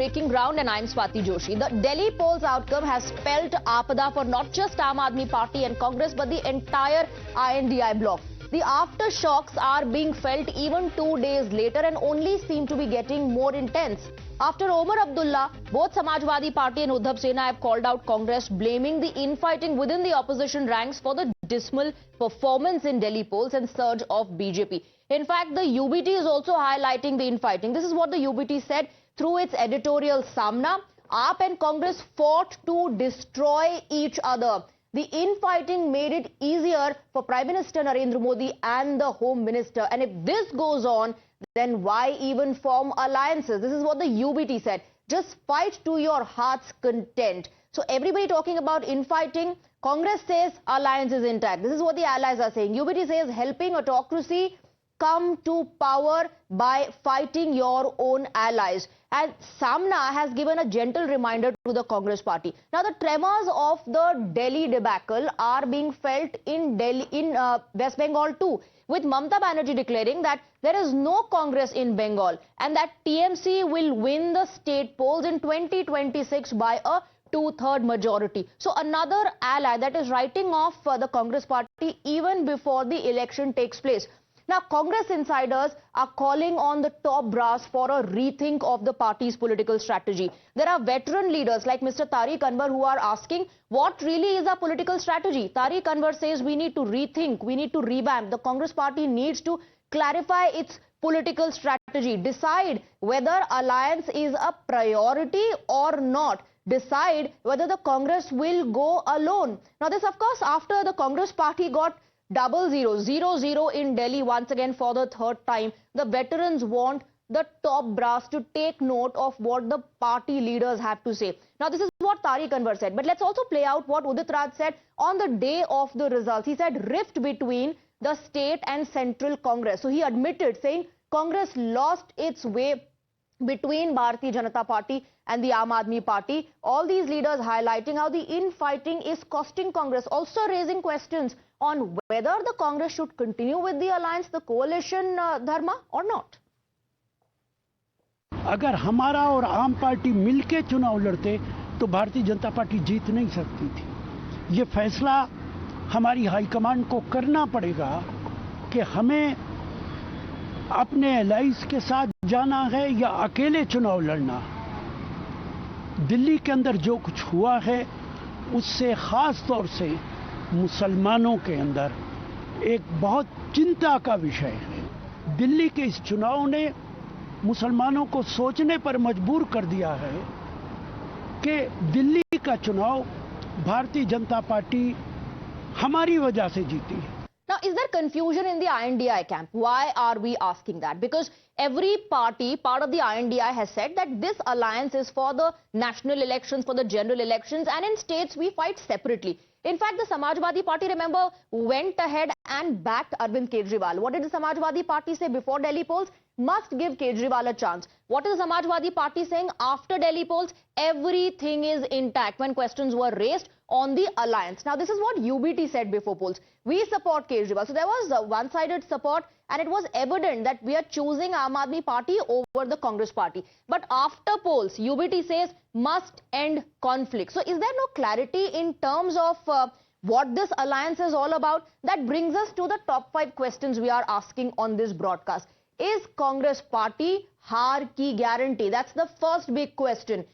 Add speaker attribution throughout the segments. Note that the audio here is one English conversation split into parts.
Speaker 1: Breaking ground, and I'm Swati Joshi. The Delhi polls outcome has spelled Aapada for not just Aam Aadmi Party and Congress but the entire INDI bloc. The aftershocks are being felt even 2 days later and only seem to be getting more intense. After Omar Abdullah, both Samajwadi Party and Uddhav Sena have called out Congress, blaming the infighting within the opposition ranks for the dismal performance in Delhi polls and surge of BJP. In fact, the UBT is also highlighting the infighting. This is what the UBT said through its editorial Samna. AAP and Congress fought to destroy each other. The infighting made it easier for Prime Minister Narendra Modi and the Home Minister. And if this goes on, then why even form alliances? This is what the UBT said. Just fight to your heart's content. So everybody talking about infighting. Congress says alliance is intact. This is what the allies are saying. UBT says helping autocracy come to power by fighting your own allies. And Samna has given a gentle reminder to the Congress party. Now, the tremors of the Delhi debacle are being felt in West Bengal too, with Mamata Banerjee declaring that there is no Congress in Bengal and that TMC will win the state polls in 2026 by a 2/3 majority. So another ally that is writing off the Congress party even before the election takes place. Now, Congress insiders are calling on the top brass for a rethink of the party's political strategy. There are veteran leaders like Mr. Tariq Anwar who are asking, what really is our political strategy? Tariq Anwar says we need to rethink, we need to revamp. The Congress party needs to clarify its political strategy, decide whether alliance is a priority or not, decide whether the Congress will go alone. Now, this, of course, after the Congress party got 0-0 in Delhi once again for the third time. The veterans want the top brass to take note of what the party leaders have to say. Now, this is what Tariq Anwar said. But let's also play out what Udit Raj said on the day of the results. He said rift between the state and central Congress. So he admitted, saying Congress lost its way between Bharatiya Janata Party and the Aam Aadmi Party. All these leaders highlighting how the infighting is costing Congress, also raising questions on whether the Congress should continue with the alliance, the coalition dharma or not.
Speaker 2: अगर हमारा और आम party मिलके चुनाव लड़ते तो Bharatiya Janata party जीत नहीं सकती थी। ये फैसला हमारी हाईकमान को करना पड़ेगा कि हमें अपने एलाइज के साथ जाना है या अकेले चुनाव लड़ना। दिल्ली के अंदर जो कुछ हुआ है उससे खास तौर से मुसलमानों के अंदर एक बहुत चिंता का विषय है। दिल्ली के इस चुनाव ने मुसलमानों को सोचने पर मजबूर कर दिया है कि दिल्ली का चुनाव भारतीय जनता पार्टी हमारी वजह से जीती है।
Speaker 1: Now, is there confusion in the INDI camp? Why are we asking that? Because every party, part of the INDI has said that this alliance is for the national elections, for the general elections, and in states we fight separately. In fact, the Samajwadi Party, remember, went ahead and backed Arvind Kejriwal. What did the Samajwadi Party say before Delhi polls? Must give Kejriwal a chance. What is the Samajwadi Party saying after Delhi polls? Everything is intact when questions were raised on the alliance. Now, this is what UBT said before polls. We support Kejriwal. So there was a one-sided support, and it was evident that we are choosing Aam Aadmi Party over the Congress party. But after polls, UBT says must end conflict. So is there no clarity in terms of what this alliance is all about? That brings us to the top 5 questions we are asking on this broadcast. Is Congress party haar ki guarantee? That's the first big question.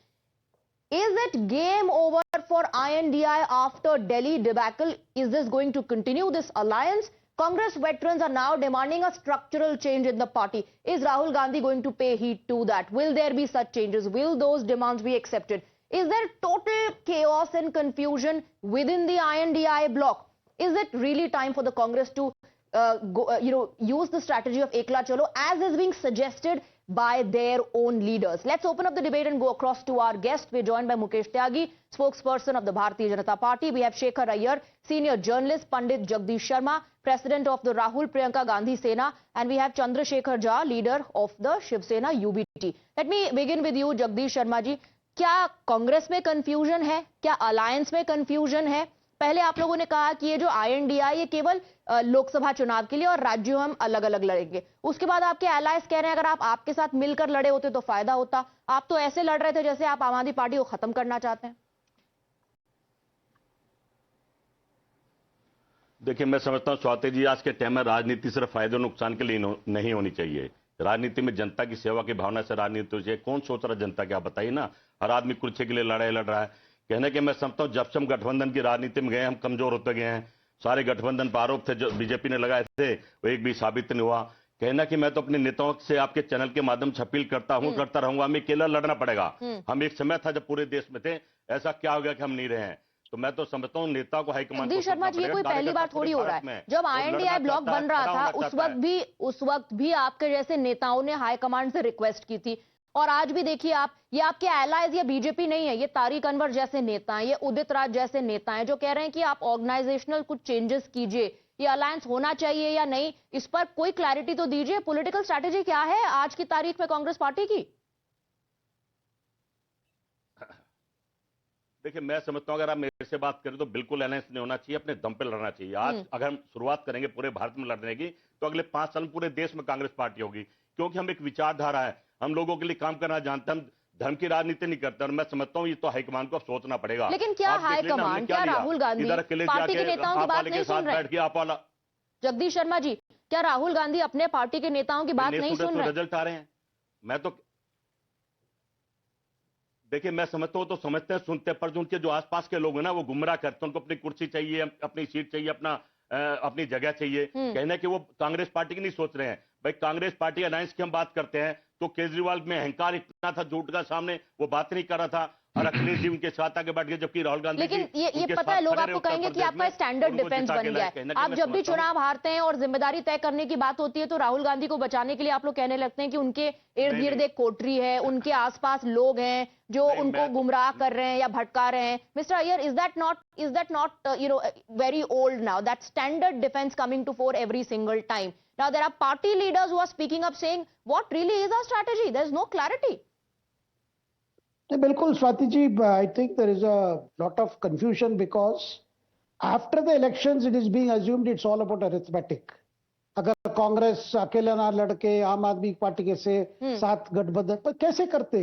Speaker 1: Is it game over for INDI after Delhi debacle? Is this going to continue, this alliance? Congress veterans are now demanding a structural change in the party. Is Rahul Gandhi going to pay heed to that? Will there be such changes? Will those demands be accepted? Is there total chaos and confusion within the INDI bloc? Is it really time for the Congress to use the strategy of Ekla Chalo as is being suggested by their own leaders? Let's open up the debate and go across to our guest. We're joined by Mukesh Tyagi, spokesperson of the Bharatiya Janata Party. We have Shekhar Iyer, senior journalist, Pandit Jagdish Sharma, president of the Rahul Priyanka Gandhi Sena, and we have Chandrasekhar Jha, leader of the Shiv Sena UBT. Let me begin with you, Jagdish Sharma ji. क्या कांग्रेस में confusion है? क्या alliance में confusion है? पहले आप लोगों ने कहा कि ये जो INDI ये केवल लोकसभा चुनाव के लिए और राज्यों हम अलग अलग लड़ेंगे। उसके बाद आपके एलाइज कह रहे हैं अगर आप आपके साथ मिलकर लड़े होते तो फायदा होता। आप तो ऐसे लड़ रहे थे जैसे आप आम आदमी पार्टी को खत्म करना चाहते हैं।
Speaker 3: देखिए, मैं समझता हूं स्वाति जी, आज के टाइम में राजनीति सिर्फ फायदे और नुकसान के लिए नहीं होनी चाहिए। राजनीति में जनता की सेवा की भावना से राजनीति चाहिए। कौन सोच रहा है जनता की, आप बताइए ना। हर आदमी कुर्सी के लिए लड़ रहा है। कहने के मैं समझता हूं जब से हम गठबंधन की राजनीति में गए हम कमजोर होते गए हैं। सारे गठबंधन पर आरोप थे जो बीजेपी ने लगाए थे वो एक भी साबित नहीं हुआ। कहना कि मैं तो अपने नेताओं से आपके चैनल के माध्यम से अपील करता रहूंगा, हमें अकेला लड़ना पड़ेगा। हम एक समय था जब पूरे देश में थे, ऐसा क्या हो गया कि हम नहीं रहे हैं। तो मैं तो समझता हूं नेता को हाईकमान।
Speaker 1: जगदीश शर्मा जी, ये कोई पहली बार थोड़ी हो रहा है। जब INDI ब्लॉक बन रहा था उस वक्त भी आपके जैसे नेताओं ने हाईकमान से रिक्वेस्ट की थी। और आज भी देखिए आप, ये आपके एलाइज, ये बीजेपी नहीं है, ये तारिक अनवर जैसे नेता हैं, ये उदित राज जैसे नेता हैं जो कह रहे हैं कि आप ऑर्गेनाइजेशनल कुछ चेंजेस कीजिए, ये अलायंस होना चाहिए या नहीं, इस पर कोई क्लैरिटी तो दीजिए। पॉलिटिकल स्ट्रैटेजी क्या है आज की तारीख में कांग्रेस पार्टी की?
Speaker 3: देखिए, मैं समझता हूं अगर आप मेरे से बात करें तो बिल्कुल अलायंस नहीं होना चाहिए, अपने दम पे लड़ना चाहिए। आज अगर हम शुरुआत करेंगे पूरे भारत में लड़ने की तो अगले 5 साल में पूरे देश में कांग्रेस पार्टी होगी, क्योंकि हम एक विचारधारा है, हम लोगों के लिए काम करना जानते हैं, हम धर्म की राजनीति नहीं करते। और मैं समझता हूं ये तो हाईकमान को सोचना पड़ेगा।
Speaker 1: लेकिन क्या हाईकमान, क्या राहुल गांधी पार्टी के नेताओं की बात नहीं सुन रहे? जगदीश शर्मा जी, क्या राहुल गांधी अपने पार्टी के नेताओं की बात नहीं सुन रहे?
Speaker 3: रिजल्ट आ रहे हैं। मैं तो देखिए, मैं समझता हूं तो समझते हैं, सुनते हैं, पर जो उनके जो आसपास के लोग हैं ना वो गुमराह करते हैं। उनको अपनी कुर्सी चाहिए, अपनी सीट चाहिए, अपनी जगह चाहिए। कहने कि वो कांग्रेस पार्टी की नहीं सोच रहे हैं। भाई, कांग्रेस पार्टी अलायंस की हम बात करते हैं तो केजरीवाल में अहंकार इतना था, झूठ का सामने वो बात नहीं कर रहा था और अखिलेश जी उनके साथ आके बैठ गए, जबकि राहुल गांधी।
Speaker 1: लेकिन ये पता है, लोग आपको कहेंगे कि आपका स्टैंडर्ड डिफेंस बन गया है। आप जब भी चुनाव हारते हैं और जिम्मेदारी तय करने की बात होती है तो राहुल गांधी को बचाने के लिए आप लोग कहने लगते हैं कि उनके इर्द गिर्द एक कोठरी है, उनके आसपास लोग हैं जो उनको गुमराह कर रहे हैं या भटका रहे हैं। Mister Iyer, is that not very old now, that standard defence coming to fore every single time? Now there are party leaders who are speaking up saying what really is our strategy? There is no clarity.
Speaker 2: बिल्कुल Swati ji, I think there is a lot of confusion because after the elections it is being assumed it's all about arithmetic. अगर कांग्रेस अकेले ना लड़के आम आदमी party के साथ गठबंधन पर कैसे करते?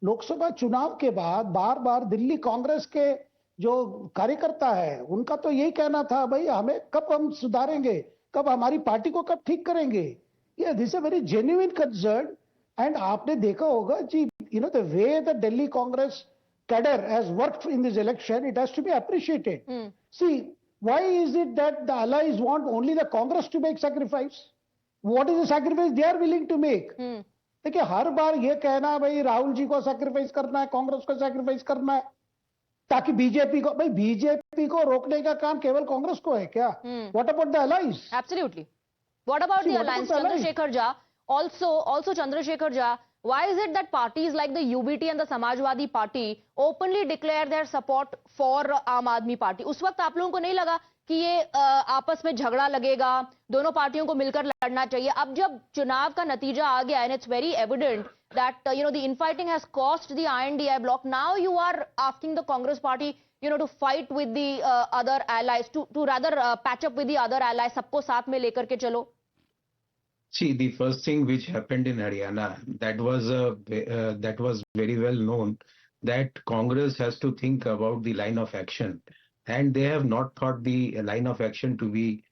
Speaker 2: लोकसभा चुनाव के बाद बार बार दिल्ली कांग्रेस के जो कार्यकर्ता है उनका तो यही कहना था, भाई हमें कब हम सुधारेंगे, कब हमारी पार्टी को कब ठीक करेंगे। ये this a very genuine concern. And आपने देखा होगा जी, the way the Delhi Congress cadre has worked in this election, it has to be appreciated. See, why is it that the allies want only the Congress to make sacrifice? What is the sacrifice they are willing to make? देखिए, हर बार ये कहना भाई राहुल जी को sacrifice करना है, कांग्रेस को sacrifice करना है ताकि बीजेपी को रोकने का काम केवल कांग्रेस को है क्या? What about the alliance?
Speaker 1: Absolutely, what about the alliance? Chandrashekhar Jha, also Chandrasekhar Jha, why is it that parties like the UBT and the Samajwadi Party openly declare their support for Aam Aadmi Party? उस वक्त आप लोगों को नहीं लगा कि ये आपस में झगड़ा लगेगा, दोनों पार्टियों को मिलकर लड़ना चाहिए? अब जब चुनाव का नतीजा आ गया and it's very evident that the infighting has cost the INDI block, now you are asking the Congress party to fight with the other allies, to rather patch up with the other allies, सबको साथ में लेकर के चलो.
Speaker 4: See, the first thing which happened in Haryana, that was very well known, that Congress has to think about the line of action, and they have not thought the line of action to be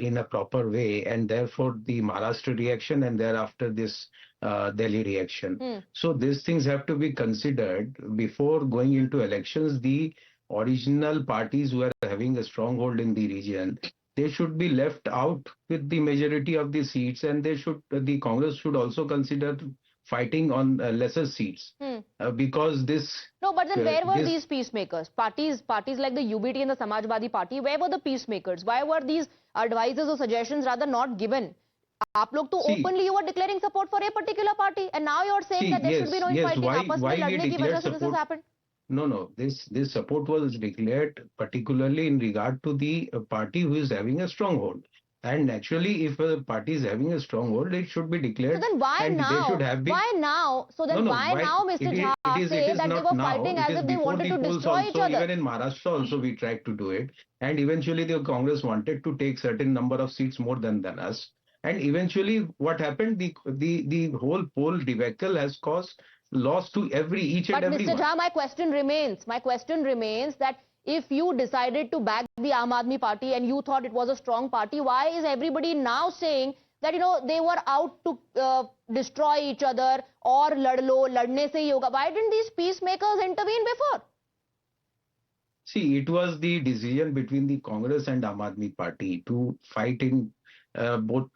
Speaker 4: in a proper way, and therefore the Maharashtra reaction and thereafter this Delhi reaction. So these things have to be considered before going into elections. The original parties who are having a stronghold in the region, they should be left out with the majority of the seats, and the Congress should also consider fighting on lesser seats because this.
Speaker 1: No, but then where were these peacemakers? Parties like the UBT and the Samajwadi Party, where were the peacemakers? Why were these advices or suggestions rather not given? आप लोग तो openly you were declaring support for a particular party, and now you are saying that there should be no infighting. आपस में लड़ने की वजह से this has happened.
Speaker 4: No. This support was declared particularly in regard to the party who is having a stronghold. And naturally, if a party is having a stronghold, it should be declared.
Speaker 1: So then why
Speaker 4: and
Speaker 1: now?
Speaker 4: they should have been.
Speaker 1: Why now? So then why now, Mr. Jha, say that they were fighting as if they wanted to destroy each other?
Speaker 4: Even in Maharashtra also we tried to do it. And eventually the Congress wanted to take certain number of seats more than us. And eventually what happened, the whole poll debacle has caused loss to each and every one.
Speaker 1: But Mr. Jha, my question remains that if you decided to back the Aam Aadmi Party and you thought it was a strong party, why is everybody now saying that, you know, they were out to destroy each other or ladne se hi hoga? Why didn't these peacemakers intervene before?
Speaker 4: See, it was the decision between the Congress and Aam Aadmi Party to fight in both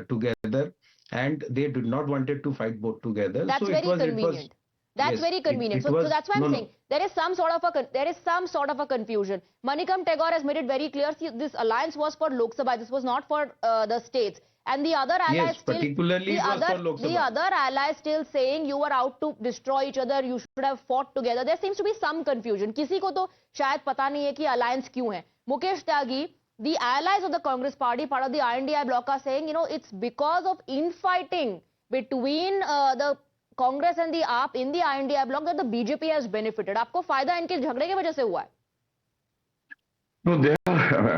Speaker 4: together, and they did not wanted to fight both together.
Speaker 1: That's very convenient. That's very convenient. So that's why I'm saying there is some sort of a confusion. Manikam Tagore has made it very clear. See, this alliance was for Lok Sabha. This was not for the states. And the other allies the other allies still saying you were out to destroy each other. You should have fought together. There seems to be some confusion. किसी को तो शायद पता नहीं है कि alliance क्यों है. Mukesh Tyagi, the allies of the Congress Party, part of the INDI bloc, are saying, you know, it's because of infighting between the Congress and the AAP in the INDI bloc that the BJP has benefited. आपको फायदा इनके झगड़े की वजह से हुआ है?
Speaker 5: No,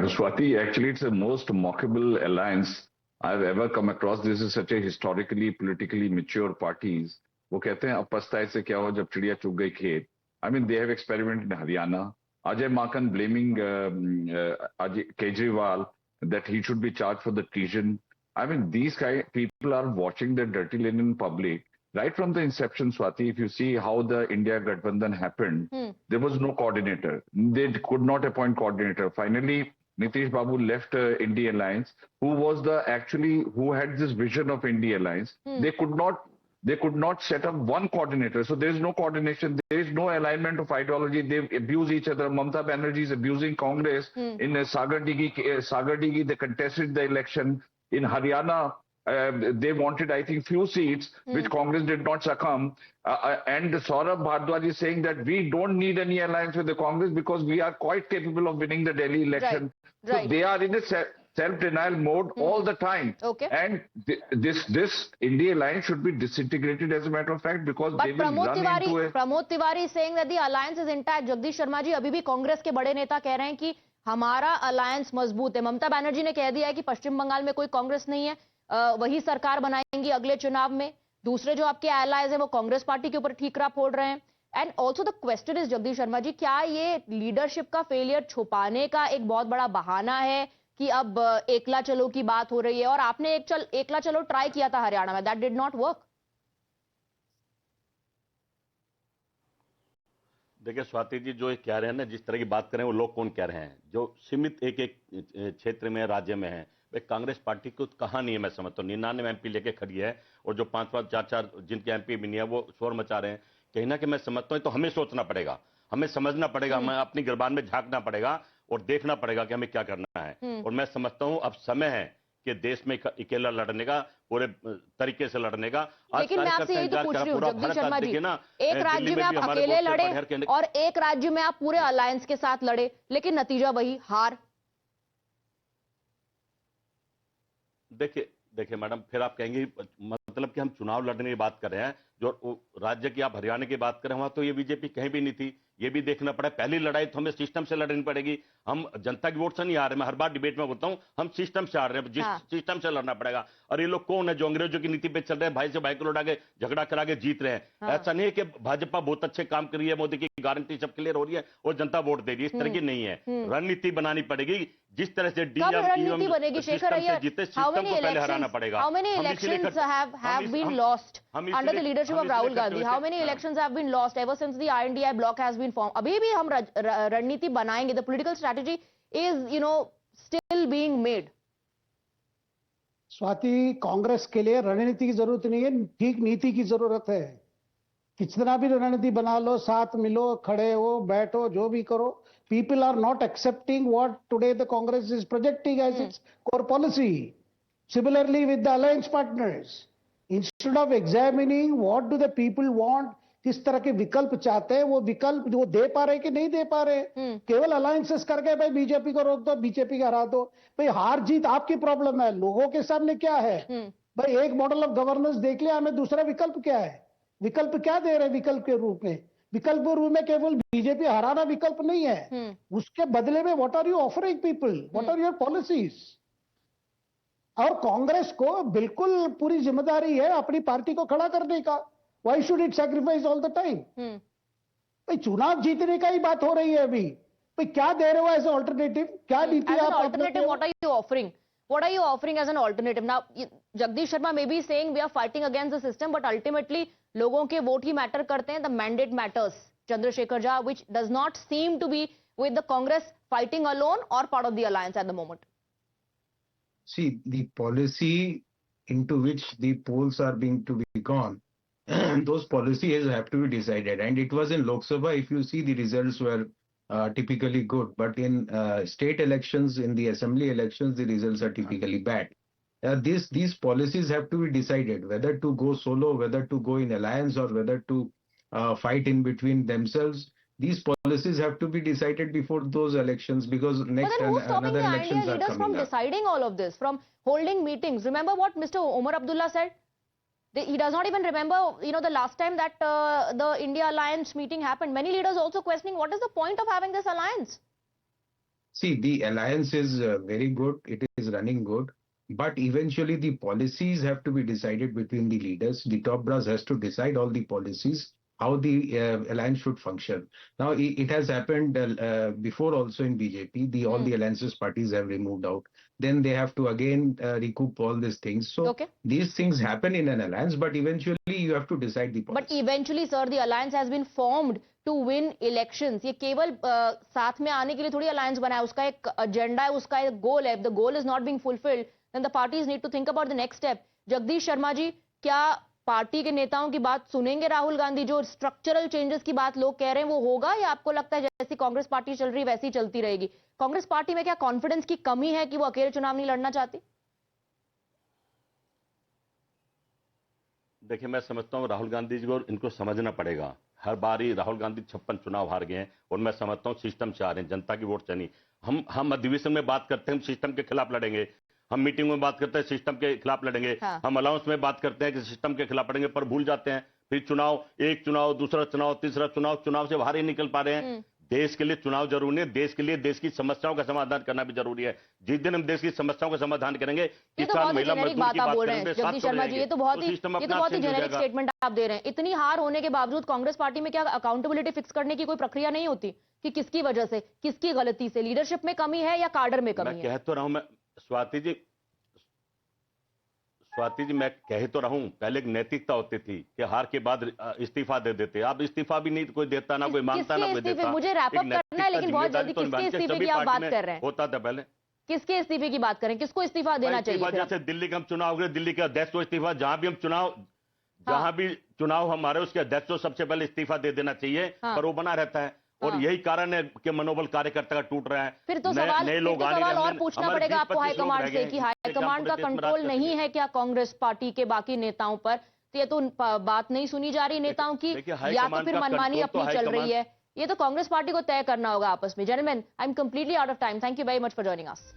Speaker 5: Swati, actually it's the most mockable alliance I've ever come across. This is such a historically, politically mature parties. वो कहते हैं अब पछताए से क्या हो जब चिड़िया चुग गई खेत. I mean, they have experimented in Haryana. Ajay Makan blaming Kejriwal that he should be charged for the treason. I mean, these people are watching the dirty linen in public. Right from the inception, Swati, if you see how the India Gathbandhan happened, there was no coordinator. They could not appoint coordinator. Finally, Nitish Babu left India Alliance, who had this vision of India Alliance. They could not set up one coordinator. So there is no coordination. There is no alignment of ideology. They abuse each other. Mamata Banerjee is abusing Congress. In Sagardighi, they contested the election. In Haryana, they wanted, I think, few seats, which Congress did not succumb. And Saurabh Bhardwaj is saying that we don't need any alliance with the Congress because we are quite capable of winning the Delhi election. Right. So they are in a self-denial mode all the time. Okay. And this India alliance should be disintegrated, as a matter of fact, because they will run into a...
Speaker 1: Pramod Tiwari is saying that the alliance is intact. Jagdish Sharma ji, अभी भी कांग्रेस के बड़े नेता कह रहे हैं कि हमारा अलायंस मजबूत है. ममता बनर्जी ने कह दिया है कि पश्चिम बंगाल में कोई कांग्रेस नहीं है, वही सरकार बनाएंगी अगले चुनाव में. दूसरे जो आपके एलाइज हैं वो कांग्रेस पार्टी के ऊपर ठीकरा फोड़ रहे हैं. And also the question is, Jagdish Sharma ji, क्या ये लीडरशिप का फेलियर छुपाने का एक बहुत बड़ा बहाना है कि अब एकला चलो की बात हो रही है? और आपने एकला चलो ट्राई किया था हरियाणा में, दैट डिड नॉट वर्क.
Speaker 3: देखिए स्वाति जी, जो कह रहे हैं ना, जिस तरह की बात करें वो लोग कौन कह रहे हैं जो सीमित एक क्षेत्र में, राज्य में है. कांग्रेस पार्टी को कहां नहीं है, मैं समझता हूँ. 99 एमपी लेके खड़ी है और जो 5-5, 4-4 जिनके एमपी भी नहीं है वो शोर मचा रहे हैं. कहीं ना कहीं मैं समझता हूँ तो हमें सोचना पड़ेगा, हमें समझना पड़ेगा, हमें अपनी गिरबान में झांकना पड़ेगा और देखना पड़ेगा कि हमें क्या करना है. और मैं समझता हूँ अब समय है कि देश में अकेला लड़ने का, पूरे तरीके से लड़ने का.
Speaker 1: लेकिन मैं आपसे यही तो पूछ रही हूँ जगदीश शर्मा जी, एक राज्य में आप अकेले लड़े और एक राज्य में आप पूरे अलायंस के साथ लड़े, लेकिन नतीजा वही, हार.
Speaker 3: देखिए मैडम, फिर आप कहेंगे मतलब कि हम चुनाव लड़ने की बात कर रहे हैं. जो राज्य की आप हरियाणा की बात करें, वहां तो ये बीजेपी कहीं भी नहीं थी. ये भी देखना पड़ा. पहली लड़ाई तो हमें सिस्टम से लड़नी पड़ेगी. हम जनता की वोट से नहीं हार रहे. मैं हर बार डिबेट में बोलता हूं हम सिस्टम से हार रहे हैं. जिस सिस्टम से लड़ना पड़ेगा. और ये लोग कौन है जो अंग्रेजों की नीति पे चल रहे हैं, भाई से भाई को लड़ा के झगड़ा करा के जीत रहे हैं. ऐसा नहीं है कि भाजपा बहुत अच्छे काम कर रही है, मोदी की गारंटी सब क्लियर हो रही है और जनता वोट दे रही है. इस तरह की नहीं है. रणनीति बनानी पड़ेगी. जिस तरह से
Speaker 1: रणनीति बनेगी शेखर अय्यर,
Speaker 3: सिस्टम को पहले हराना पड़ेगा.
Speaker 1: How many elections have been lost under the leadership of Rahul Gandhi? How many elections have been lost ever since the INDI bloc has been formed? अभी भी हम रणनीति बनाएंगे. The political strategy is, you know, still being made.
Speaker 2: Swati, Congress के लिए रणनीति की जरूरत नहीं है, ठीक नीति की जरूरत है. कितना भी रणनीति बना लो, साथ मिलो, खड़े हो, बैठो, जो भी करो. People are not accepting what today the Congress is projecting as its core policy. Similarly with the alliance partners, instead of examining what do the people want,
Speaker 6: किस तरह के विकल्प चाहते हैं, वो विकल्प वो दे पा रहे कि नहीं दे पा रहे। केवल अलायंसेस करके भाई बीजेपी को रोक दो, बीजेपी को हरा दो, भाई हार जीत आपकी प्रॉब्लम है, लोगों के सामने क्या है। भाई एक मॉडल ऑफ गवर्नेंस देख लिया, हमें दूसरा विकल्प क्या है, विकल्प क्या दे रहे हैं विकल्प के रूप में। विकल्प के रूप में केवल बीजेपी हराना विकल्प नहीं है, उसके बदले में what are you offering people, what are your policies. और कांग्रेस को बिल्कुल पूरी जिम्मेदारी है अपनी पार्टी को खड़ा करने का। Why should it sacrifice all the time. भाई चुनाव जीतने का ही बात हो रही है अभी, भाई क्या दे रहे हो एज ऑल्टरनेटिव, क्या नीति आप
Speaker 1: alternative what are you offering, what are you offering as an alternative? Now Jagdish Sharma may be saying we are fighting against the system, but ultimately लोगों के वोट ही मैटर करते हैं, the mandate matters. Chandrasekhar Jha, which does not seem to be with the Congress fighting alone or part of the alliance at the moment.
Speaker 4: See, the policy into which the polls are being to be gone, those policies have to be decided. And it was in Lok Sabha, if you see, the results were typically good. But in state elections, in the assembly elections, the results are typically bad. These policies have to be decided, whether to go solo, whether to go in alliance, or whether to fight in between themselves. These policies have to be decided before those elections, because next
Speaker 1: but then who's stopping
Speaker 4: another
Speaker 1: the
Speaker 4: elections
Speaker 1: INDA
Speaker 4: are
Speaker 1: leaders
Speaker 4: coming
Speaker 1: from
Speaker 4: up.
Speaker 1: deciding all of this, from holding meetings? Remember what Mr. Omar Abdullah said? He does not even remember, the last time that the India Alliance meeting happened. Many leaders also questioning what is the point of having this alliance?
Speaker 4: See, the alliance is very good. It is running good. But eventually the policies have to be decided between the leaders. The top brass has to decide all the policies, how the alliance should function. Now, it has happened before also in BJP. All the alliances parties have removed out. Then they have to again recoup all these things. So these things happen in an alliance, but eventually you have to decide the policy.
Speaker 1: But eventually, sir, the alliance has been formed to win elections. ये केवल साथ में आने के लिए थोड़ी alliance बना है, उसका एक agenda है, उसका एक goal है. If the goal is not being fulfilled, then the parties need to think about the next step. Jagdish Sharma ji, क्या पार्टी के नेताओं की बात सुनेंगे राहुल गांधी? जो स्ट्रक्चरल चेंजेस की बात लोग कह रहे हैं वो होगा, या आपको लगता है जैसी कांग्रेस पार्टी चल रही वैसी चलती रहेगी? कांग्रेस पार्टी में क्या कॉन्फिडेंस की कमी है कि वो अकेले चुनाव नहीं लड़ना चाहती?
Speaker 3: देखिए, मैं समझता हूं राहुल गांधी जी को इनको समझना पड़ेगा। हर बार ही राहुल गांधी 56 चुनाव हार गए हैं, और मैं समझता हूं सिस्टम से आ रहे हैं, जनता की वोट से नहीं। हम अधिवेशन में बात करते हैं, हम सिस्टम के खिलाफ लड़ेंगे। हम मीटिंग में बात करते हैं सिस्टम के खिलाफ लड़ेंगे। हम अलाउंस में बात करते हैं कि सिस्टम के खिलाफ लड़ेंगे, पर भूल जाते हैं फिर चुनाव, एक चुनाव, दूसरा चुनाव, तीसरा चुनाव, चुनाव से बाहर ही निकल पा रहे हैं। देश के लिए चुनाव जरूरी है, देश के लिए देश की समस्याओं का समाधान करना भी जरूरी है। जिस दिन हम देश की समस्याओं का समाधान करेंगे, किसान, महिला, मजदूर की बात करेंगे,
Speaker 1: जगदीश शर्मा जी, ये तो बहुत ही जेनेरिक स्टेटमेंट आप दे रहे हैं। इतनी हार होने के बावजूद कांग्रेस पार्टी में क्या अकाउंटेबिलिटी फिक्स करने की कोई प्रक्रिया नहीं होती कि किसकी वजह से, किसकी गलती से, लीडरशिप में कमी है या कार्डर में कमी है?
Speaker 3: मैं कह तो रहा हूं, मैं स्वाति जी मैं कह तो रहा हूं, पहले एक नैतिकता होती थी कि हार के बाद इस्तीफा दे देते। अब इस्तीफा भी नहीं कोई देता, ना कोई मांगता, ना कोई देता।
Speaker 1: मुझे रैप अप करना है, लेकिन बहुत जल्दी किसके इस्तीफे की आप बात कर रहे हैं?
Speaker 3: होता था पहले।
Speaker 1: किसके इस्तीफे की बात करें? किसको इस्तीफा देना चाहिए?
Speaker 3: जैसे दिल्ली का हम चुनाव हो गए, दिल्ली के अध्यक्ष को इस्तीफा, जहां भी चुनाव हमारे, उसके अध्यक्ष को सबसे पहले इस्तीफा दे देना चाहिए, पर वो बना रहता है। और यही कारण है कि मनोबल कार्यकर्ता का टूट रहा है।
Speaker 1: फिर तो सवाल और पूछना पड़ेगा आपको हाईकमांड से कि हाईकमांड का कंट्रोल नहीं है क्या कांग्रेस पार्टी के बाकी नेताओं पर? तो ये तो बात नहीं सुनी जा रही नेताओं की, या तो फिर मनमानी अपनी चल रही है। ये तो कांग्रेस पार्टी को तय करना होगा आपस में। Gentleman, I am completely out of time. Thank you very much for joining us.